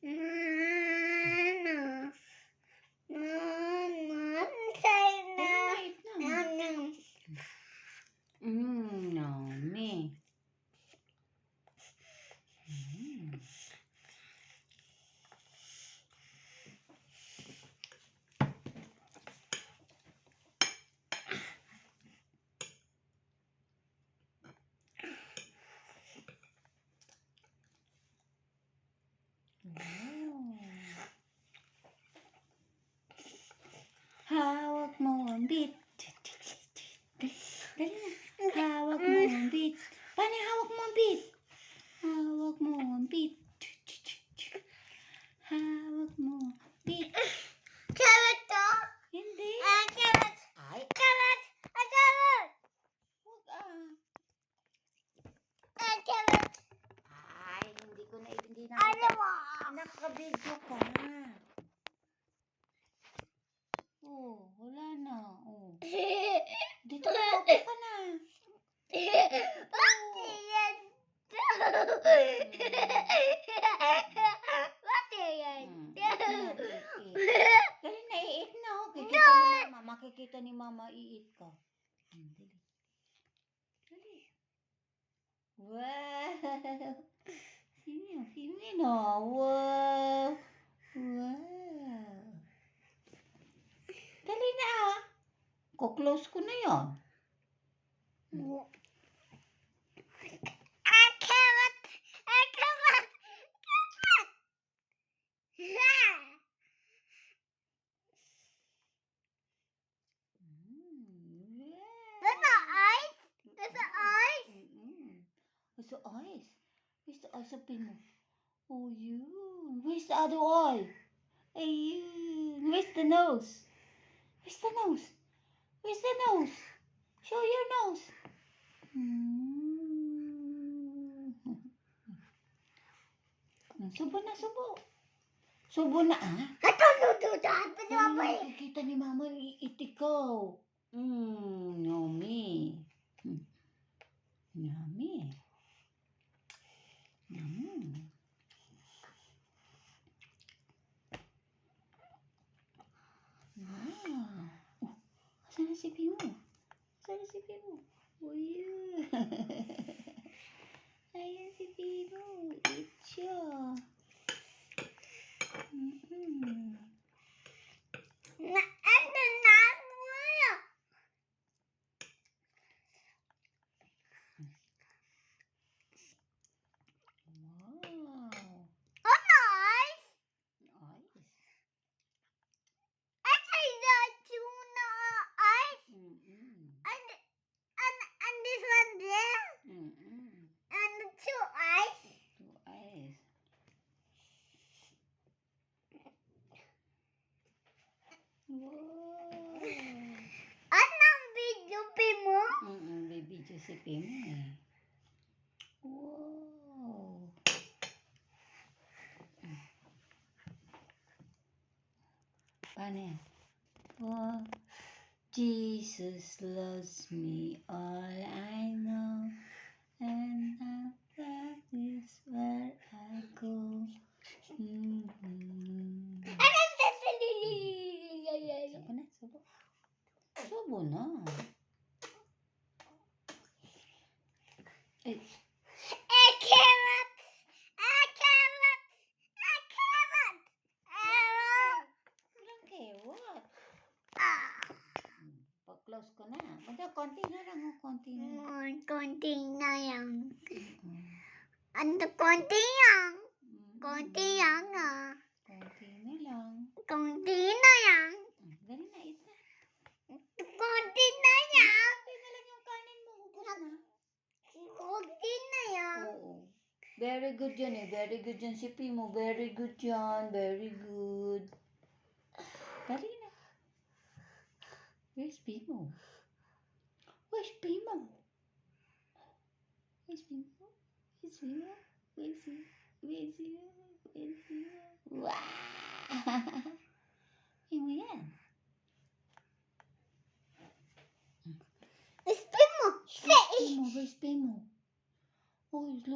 Yummy. Hawak mo ang beat. Dali na. Hawak mo ang beat. Paano hawak mo ang beat? Hawak mo ang beat. Hawak mo ang beat. Carrot to? Hindi. Carrot. Ay, Carrot. Carrot. huwag Carrot. Ay, hindi ko na hindi na. Ano mo? Nakabidyo ka. Oh, wala na. Oh. Dito ka, upo ka na. Bakit yan? Bakit yan? Dali na, i-eat na. Oh. Kikita ni mama. Makikita ni mama, i-eat ka. Dali. Dali. Wow. Sino? Wow. Wow. Dali na ah. Ko-close ko na yan. Carrot. Carrot. There's no eyes. There's no eyes. Where's the eyes? Where's the eyes of Pimo? Oh, you. Where's the other eye? Hey, you. Where's the nose? Where's the nose? Where's the nose? Show your nose. Subo na, subo. Subo na, ah. I don't know do that. But Nakikita ni mama, i-eat ikaw. Yummy. Yummy. Wow. Oh, asan na si Pimo? Oh, yeah. Ayan si Pimo. Eat siya. Baby Josephine eh. Wow. Paano yan? Oh, Jesus loves me, all I know, and that is where I go. Subo na. Eh, Carrot. walang kewat. Pag-close ko na. Konti na lang. Konti na. Konti na yan. Ano konti yan? Konti yan ah. Konti na lang. Konti na yan. Dali na, eat na. Konti na yan. Konti na lang yung kanin mo. Ubus na. Konti na yan. Oo. Very good yan eh. Very good yan si Pimo. Very good yan. Very good. Dali na. Where's Pimo? Where's Pimo? Where's Pimo? Where's Pimo? Where's he? Where's he? Where's he? Wow! Pimo yan. It's Pimo. Say. Pimo, where's Pimo? Oh,